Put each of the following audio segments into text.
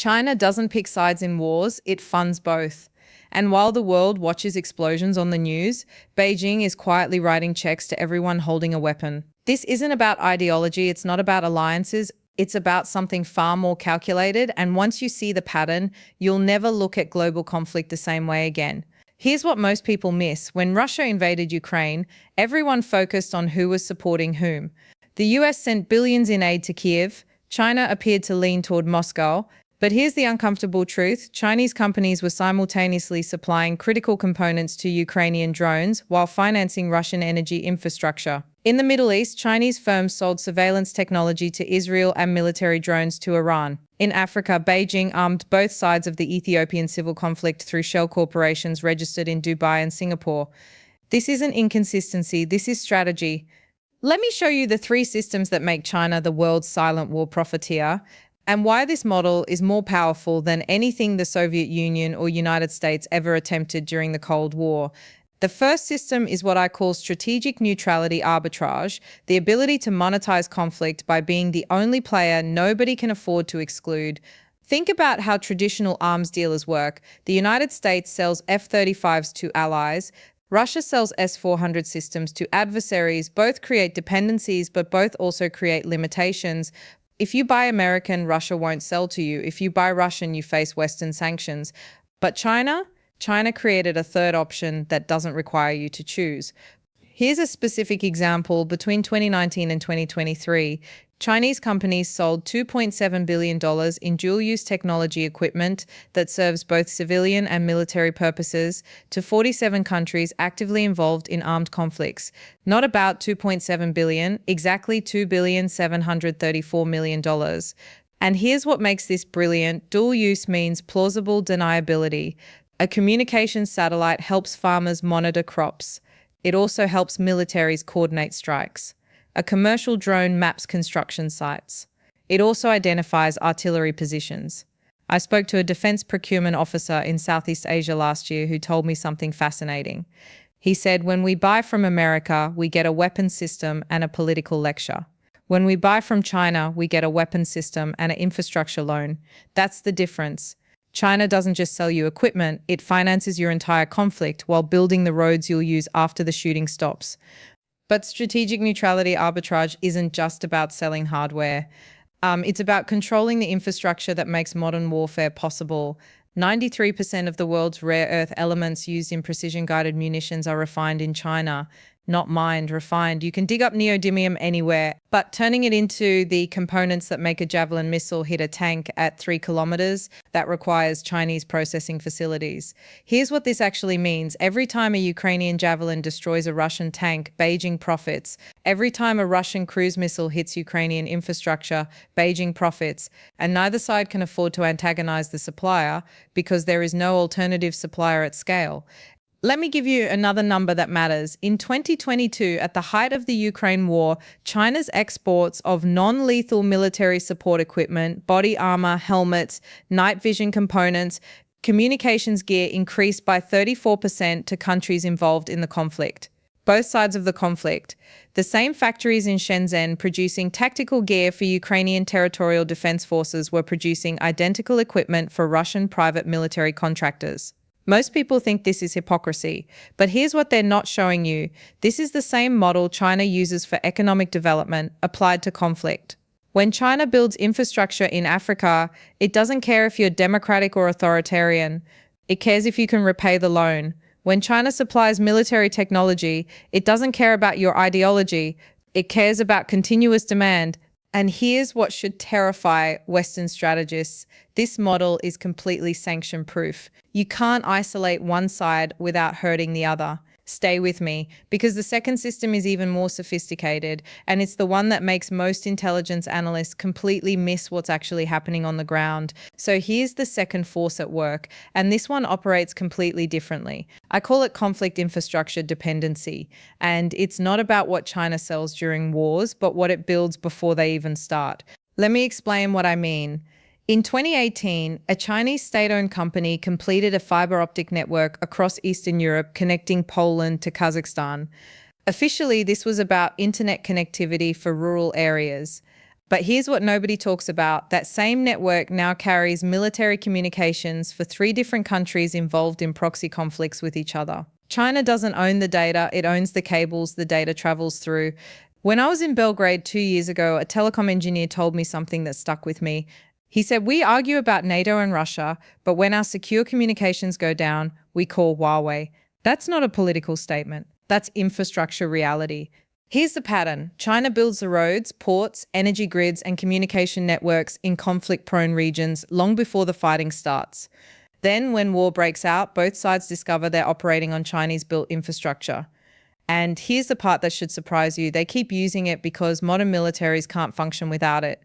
China doesn't pick sides in wars, it funds both. And while the world watches explosions on the news, Beijing is quietly writing checks to everyone holding a weapon. This isn't about ideology, it's not about alliances, it's about something far more calculated, and once you see the pattern, you'll never look at global conflict the same way again. Here's what most people miss. When Russia invaded Ukraine, everyone focused on who was supporting whom. The US sent billions in aid to Kiev, China appeared to lean toward Moscow, but here's the uncomfortable truth. Chinese companies were simultaneously supplying critical components to Ukrainian drones while financing Russian energy infrastructure. In the Middle East, Chinese firms sold surveillance technology to Israel and military drones to Iran. In Africa, Beijing armed both sides of the Ethiopian civil conflict through shell corporations registered in Dubai and Singapore. This isn't inconsistency, this is strategy. Let me show you the three systems that make China the world's silent war profiteer, and why this model is more powerful than anything the Soviet Union or United States ever attempted during the Cold War. The first system is what I call strategic neutrality arbitrage, the ability to monetize conflict by being the only player nobody can afford to exclude. Think about how traditional arms dealers work. The United States sells F-35s to allies. Russia sells S-400 systems to adversaries. Both create dependencies, but both also create limitations. If you buy American, Russia won't sell to you. If you buy Russian, you face Western sanctions. But China created a third option that doesn't require you to choose. Here's a specific example. Between 2019 and 2023, Chinese companies sold $2.7 billion in dual-use technology equipment that serves both civilian and military purposes to 47 countries actively involved in armed conflicts. Not about $2.7 billion, exactly $2,734 million. And here's what makes this brilliant. Dual use means plausible deniability. A communications satellite helps farmers monitor crops. It also helps militaries coordinate strikes. A commercial drone maps construction sites. It also identifies artillery positions. I spoke to a defense procurement officer in Southeast Asia last year who told me something fascinating. He said, when we buy from America, we get a weapons system and a political lecture. When we buy from China, we get a weapons system and an infrastructure loan. That's the difference. China doesn't just sell you equipment, it finances your entire conflict while building the roads you'll use after the shooting stops. But strategic neutrality arbitrage isn't just about selling hardware. It's about controlling the infrastructure that makes modern warfare possible. 93% of the world's rare earth elements used in precision-guided munitions are refined in China. Not mined, refined. You can dig up neodymium anywhere, but turning it into the components that make a Javelin missile hit a tank at 3 kilometers, that requires Chinese processing facilities. Here's what this actually means. Every time a Ukrainian Javelin destroys a Russian tank, Beijing profits. Every time a Russian cruise missile hits Ukrainian infrastructure, Beijing profits. And neither side can afford to antagonize the supplier because there is no alternative supplier at scale. Let me give you another number that matters. In 2022, at the height of the Ukraine war, China's exports of non-lethal military support equipment, body armor, helmets, night vision components, communications gear increased by 34% to countries involved in the conflict. Both sides of the conflict. The same factories in Shenzhen producing tactical gear for Ukrainian territorial defense forces were producing identical equipment for Russian private military contractors. Most people think this is hypocrisy, but here's what they're not showing you. This is the same model China uses for economic development applied to conflict. When China builds infrastructure in Africa, it doesn't care if you're democratic or authoritarian. It cares if you can repay the loan. When China supplies military technology, it doesn't care about your ideology. It cares about continuous demand. And here's what should terrify Western strategists. This model is completely sanction-proof. You can't isolate one side without hurting the other. Stay with me, because the second system is even more sophisticated, and it's the one that makes most intelligence analysts completely miss what's actually happening on the ground. So here's the second force at work, and this one operates completely differently. I call it conflict infrastructure dependency, and it's not about what China sells during wars, but what it builds before they even start. Let me explain what I mean. In 2018, a Chinese state-owned company completed a fiber optic network across Eastern Europe connecting Poland to Kazakhstan. Officially, this was about internet connectivity for rural areas. But here's what nobody talks about. That same network now carries military communications for 3 different countries involved in proxy conflicts with each other. China doesn't own the data, it owns the cables the data travels through. When I was in Belgrade 2 years ago, a telecom engineer told me something that stuck with me. He said, "We argue about NATO and Russia, but when our secure communications go down, we call Huawei." That's not a political statement. That's infrastructure reality. Here's the pattern. China builds the roads, ports, energy grids, and communication networks in conflict-prone regions long before the fighting starts. Then, when war breaks out, both sides discover they're operating on Chinese-built infrastructure. And here's the part that should surprise you. They keep using it because modern militaries can't function without it.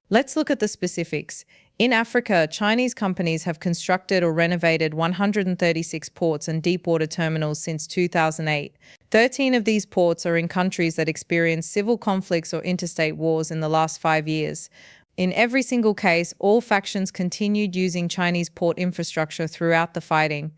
Let's look at the specifics. In Africa, Chinese companies have constructed or renovated 136 ports and deepwater terminals since 2008. 13 of these ports are in countries that experienced civil conflicts or interstate wars in the last 5 years. In every single case, all factions continued using Chinese port infrastructure throughout the fighting.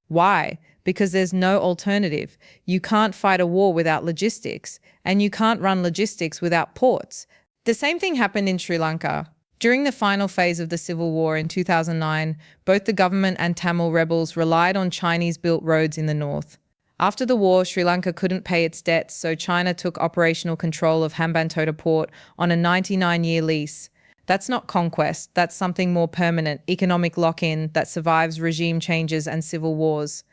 Why? Because there's no alternative. You can't fight a war without logistics, and you can't run logistics without ports. The same thing happened in Sri Lanka. During the final phase of the civil war in 2009, both the government and Tamil rebels relied on Chinese-built roads in the north. After the war, Sri Lanka couldn't pay its debts, so China took operational control of Hambantota port on a 99-year lease. That's not conquest, that's something more permanent, economic lock-in that survives regime changes and civil wars.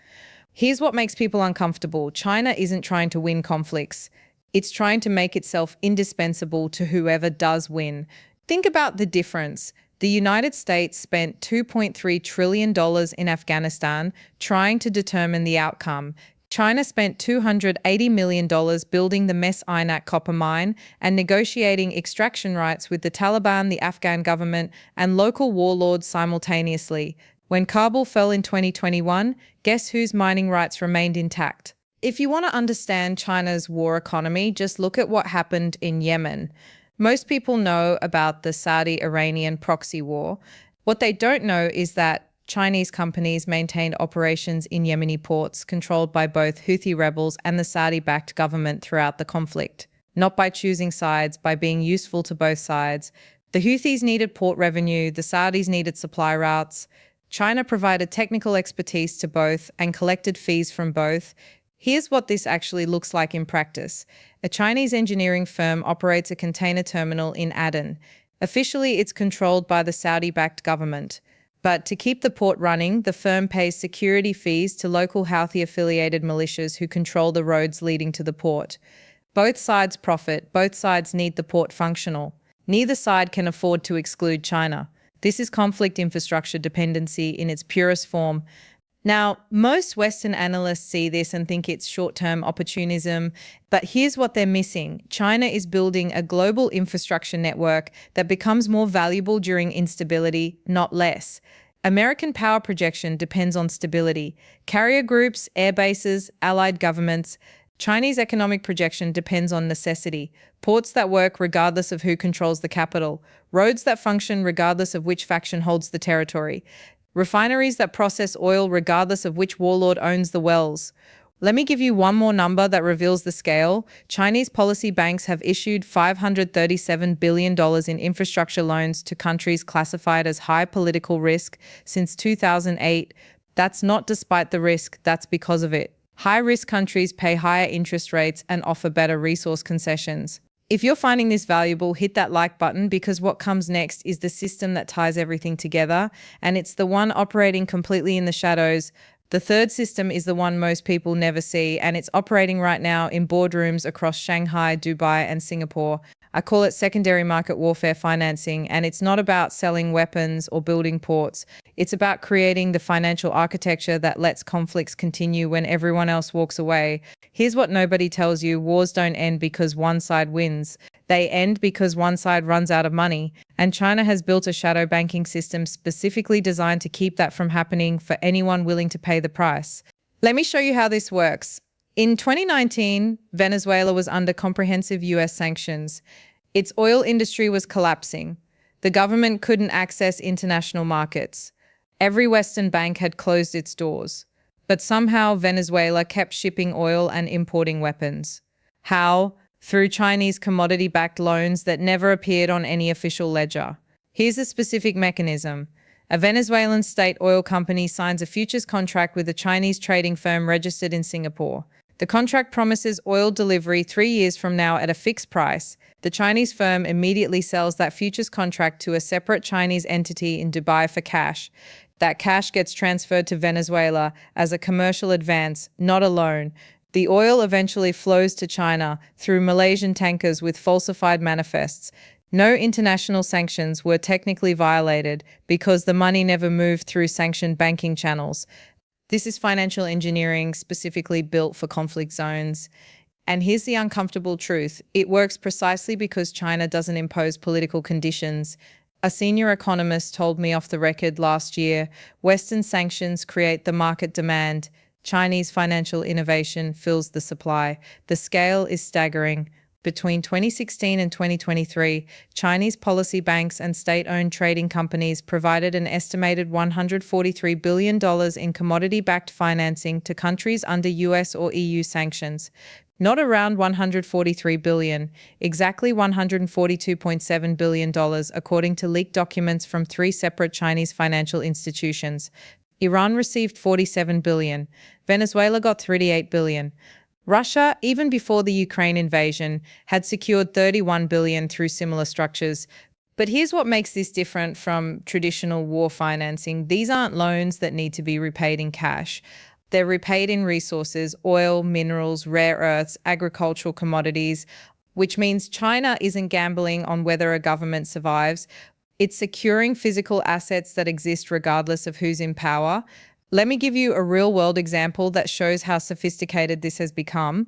Here's what makes people uncomfortable. China isn't trying to win conflicts. It's trying to make itself indispensable to whoever does win. Think about the difference. The United States spent $2.3 trillion in Afghanistan trying to determine the outcome. China spent $280 million building the Mes Aynak copper mine and negotiating extraction rights with the Taliban, the Afghan government, and local warlords simultaneously. When Kabul fell in 2021, guess whose mining rights remained intact? If you want to understand China's war economy, just look at what happened in Yemen. Most people know about the Saudi-Iranian proxy war. What they don't know is that Chinese companies maintained operations in Yemeni ports controlled by both Houthi rebels and the Saudi-backed government throughout the conflict. Not by choosing sides, by being useful to both sides. The Houthis needed port revenue, the Saudis needed supply routes. China provided technical expertise to both and collected fees from both. Here's what this actually looks like in practice. A Chinese engineering firm operates a container terminal in Aden. Officially, it's controlled by the Saudi-backed government. But to keep the port running, the firm pays security fees to local Houthi-affiliated militias who control the roads leading to the port. Both sides profit, both sides need the port functional. Neither side can afford to exclude China. This is conflict infrastructure dependency in its purest form. Now, most Western analysts see this and think it's short-term opportunism, but here's what they're missing. China is building a global infrastructure network that becomes more valuable during instability, not less. American power projection depends on stability. Carrier groups, air bases, allied governments. Chinese economic projection depends on necessity. Ports that work regardless of who controls the capital. Roads that function regardless of which faction holds the territory. Refineries that process oil regardless of which warlord owns the wells. Let me give you one more number that reveals the scale. Chinese policy banks have issued $537 billion in infrastructure loans to countries classified as high political risk since 2008. That's not despite the risk, that's because of it. High-risk countries pay higher interest rates and offer better resource concessions. If you're finding this valuable, hit that like button because what comes next is the system that ties everything together, and it's the one operating completely in the shadows. The third system is the one most people never see, and it's operating right now in boardrooms across Shanghai, Dubai, and Singapore. I call it secondary market warfare financing, and it's not about selling weapons or building ports. It's about creating the financial architecture that lets conflicts continue when everyone else walks away. Here's what nobody tells you. Wars don't end because one side wins. They end because one side runs out of money. And China has built a shadow banking system specifically designed to keep that from happening for anyone willing to pay the price. Let me show you how this works. In 2019, Venezuela was under comprehensive US sanctions. Its oil industry was collapsing. The government couldn't access international markets. Every Western bank had closed its doors. But somehow Venezuela kept shipping oil and importing weapons. How? through Chinese commodity-backed loans that never appeared on any official ledger. Here's a specific mechanism. A Venezuelan state oil company signs a futures contract with a Chinese trading firm registered in Singapore. The contract promises oil delivery 3 years from now at a fixed price. The Chinese firm immediately sells that futures contract to a separate Chinese entity in Dubai for cash. That cash gets transferred to Venezuela as a commercial advance, not a loan. The oil eventually flows to China through Malaysian tankers with falsified manifests. No international sanctions were technically violated because the money never moved through sanctioned banking channels. This is financial engineering specifically built for conflict zones. And here's the uncomfortable truth. It works precisely because China doesn't impose political conditions. A senior economist told me off the record last year, Western sanctions create the market demand. Chinese financial innovation fills the supply. The scale is staggering. Between 2016 and 2023, Chinese policy banks and state-owned trading companies provided an estimated $143 billion in commodity-backed financing to countries under US or EU sanctions. Not around $143 billion, exactly $142.7 billion, according to leaked documents from 3 separate Chinese financial institutions. Iran received $47 billion. Venezuela got $38 billion. Russia, even before the Ukraine invasion, had secured $31 billion through similar structures. But here's what makes this different from traditional war financing. These aren't loans that need to be repaid in cash. They're repaid in resources, oil, minerals, rare earths, agricultural commodities, which means China isn't gambling on whether a government survives. It's securing physical assets that exist regardless of who's in power. Let me give you a real-world example that shows how sophisticated this has become.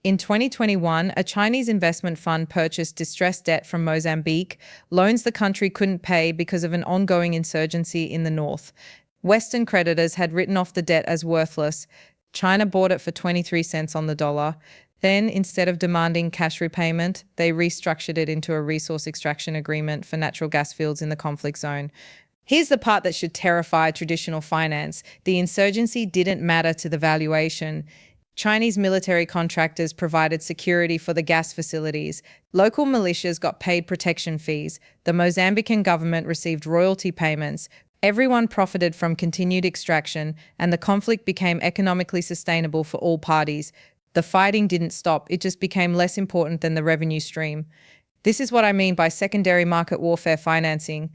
In 2021, a Chinese investment fund purchased distressed debt from Mozambique, loans the country couldn't pay because of an ongoing insurgency in the north. Western creditors had written off the debt as worthless. China bought it for 23 cents on the dollar. Then, instead of demanding cash repayment, they restructured it into a resource extraction agreement for natural gas fields in the conflict zone. Here's the part that should terrify traditional finance. The insurgency didn't matter to the valuation. Chinese military contractors provided security for the gas facilities. Local militias got paid protection fees. The Mozambican government received royalty payments. Everyone profited from continued extraction, and the conflict became economically sustainable for all parties. The fighting didn't stop, it just became less important than the revenue stream. This is what I mean by secondary market warfare financing.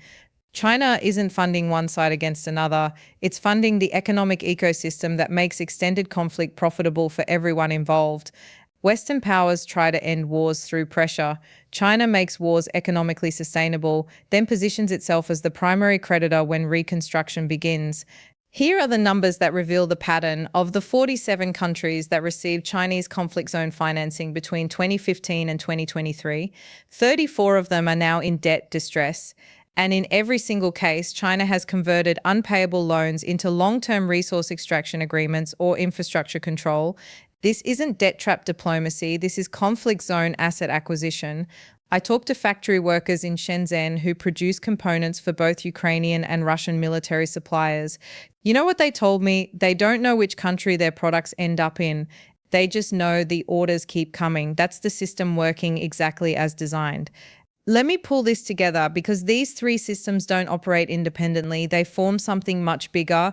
China isn't funding one side against another, it's funding the economic ecosystem that makes extended conflict profitable for everyone involved. Western powers try to end wars through pressure. China makes wars economically sustainable, then positions itself as the primary creditor when reconstruction begins. Here are the numbers that reveal the pattern. Of the 47 countries that received Chinese conflict zone financing between 2015 and 2023, 34 of them are now in debt distress. And in every single case, China has converted unpayable loans into long-term resource extraction agreements or infrastructure control. This isn't debt trap diplomacy, this is conflict zone asset acquisition. I talked to factory workers in Shenzhen who produce components for both Ukrainian and Russian military suppliers. You know what they told me? They don't know which country their products end up in. They just know the orders keep coming. That's the system working exactly as designed. Let me pull this together because these 3 systems don't operate independently. They form something much bigger.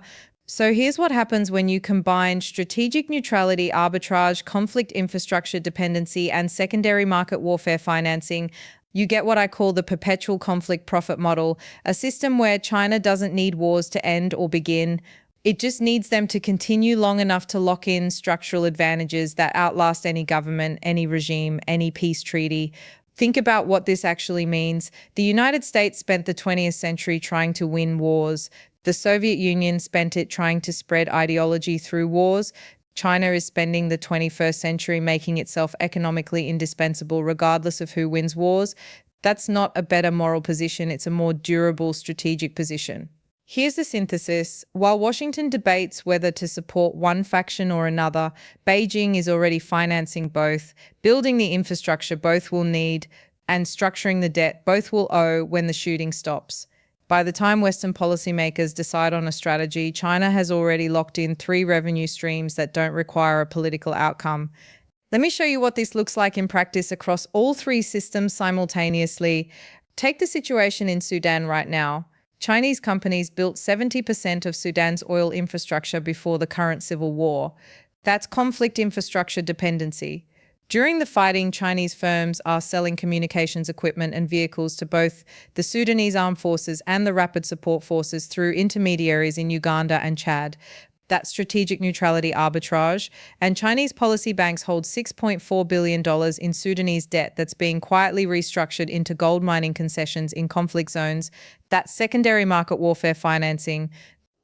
So here's what happens when you combine strategic neutrality, arbitrage, conflict infrastructure dependency, and secondary market warfare financing. You get what I call the perpetual conflict profit model, a system where China doesn't need wars to end or begin. It just needs them to continue long enough to lock in structural advantages that outlast any government, any regime, any peace treaty. Think about what this actually means. The United States spent the 20th century trying to win wars. The Soviet Union spent it trying to spread ideology through wars. China is spending the 21st century making itself economically indispensable regardless of who wins wars. That's not a better moral position, it's a more durable strategic position. Here's the synthesis. While Washington debates whether to support one faction or another, Beijing is already financing both, building the infrastructure both will need, and structuring the debt both will owe when the shooting stops. By the time Western policymakers decide on a strategy, China has already locked in 3 revenue streams that don't require a political outcome. Let me show you what this looks like in practice across all three systems simultaneously. Take the situation in Sudan right now. Chinese companies built 70% of Sudan's oil infrastructure before the current civil war. That's conflict infrastructure dependency. During the fighting, Chinese firms are selling communications equipment and vehicles to both the Sudanese armed forces and the rapid support forces through intermediaries in Uganda and Chad. That's strategic neutrality arbitrage. And Chinese policy banks hold $6.4 billion in Sudanese debt that's being quietly restructured into gold mining concessions in conflict zones. That's secondary market warfare financing.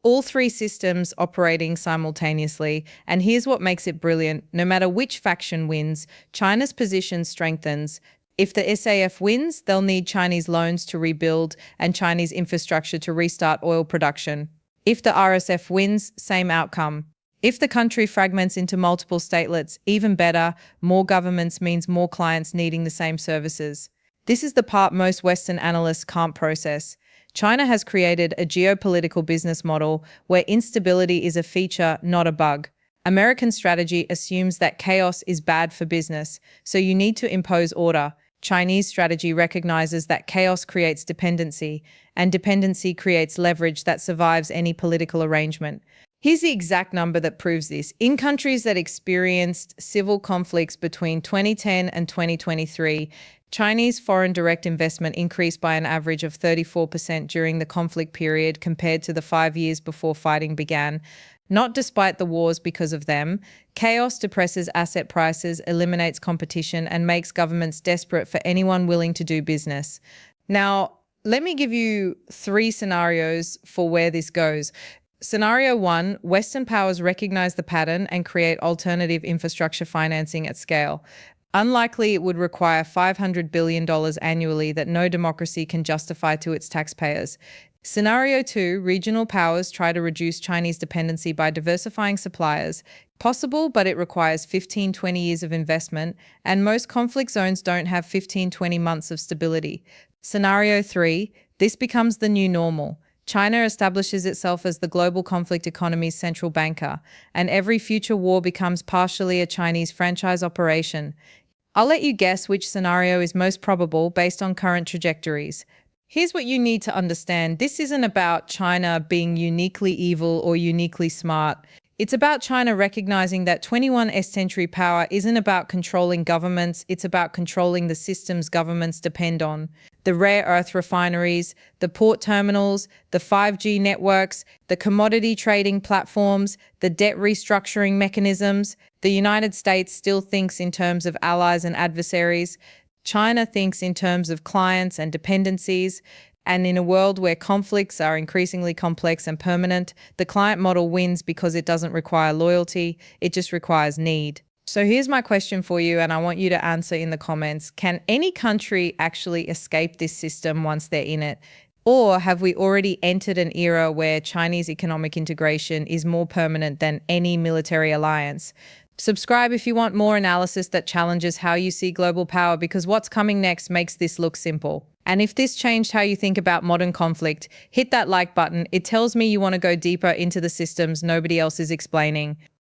All three systems operating simultaneously. And here's what makes it brilliant. No matter which faction wins, China's position strengthens. If the SAF wins, they'll need Chinese loans to rebuild and Chinese infrastructure to restart oil production. If the RSF wins, same outcome. If the country fragments into multiple statelets, even better, more governments means more clients needing the same services. This is the part most Western analysts can't process. China has created a geopolitical business model where instability is a feature, not a bug. American strategy assumes that chaos is bad for business, so you need to impose order. Chinese strategy recognizes that chaos creates dependency, and dependency creates leverage that survives any political arrangement. Here's the exact number that proves this. In countries that experienced civil conflicts between 2010 and 2023, Chinese foreign direct investment increased by an average of 34% during the conflict period compared to the 5 years before fighting began. Not despite the wars because of them. Chaos depresses asset prices, eliminates competition, and makes governments desperate for anyone willing to do business. Now, let me give you 3 scenarios for where this goes. Scenario 1, Western powers recognize the pattern and create alternative infrastructure financing at scale. Unlikely it would require $500 billion annually that no democracy can justify to its taxpayers. Scenario 2, regional powers try to reduce Chinese dependency by diversifying suppliers. Possible, but it requires 15-20 years of investment, and most conflict zones don't have 15-20 months of stability. Scenario 3, this becomes the new normal. China establishes itself as the global conflict economy's central banker, and every future war becomes partially a Chinese franchise operation. I'll let you guess which scenario is most probable based on current trajectories. Here's what you need to understand. This isn't about China being uniquely evil or uniquely smart. It's about China recognizing that 21st century power isn't about controlling governments, it's about controlling the systems governments depend on. The rare earth refineries, the port terminals, the 5G networks, the commodity trading platforms, the debt restructuring mechanisms. The United States still thinks in terms of allies and adversaries. China thinks in terms of clients and dependencies. And in a world where conflicts are increasingly complex and permanent, the client model wins because it doesn't require loyalty, it just requires need. So here's my question for you, and I want you to answer in the comments. Can any country actually escape this system once they're in it? Or have we already entered an era where Chinese economic integration is more permanent than any military alliance? Subscribe if you want more analysis that challenges how you see global power, because what's coming next makes this look simple. And if this changed how you think about modern conflict, hit that like button. It tells me you want to go deeper into the systems nobody else is explaining.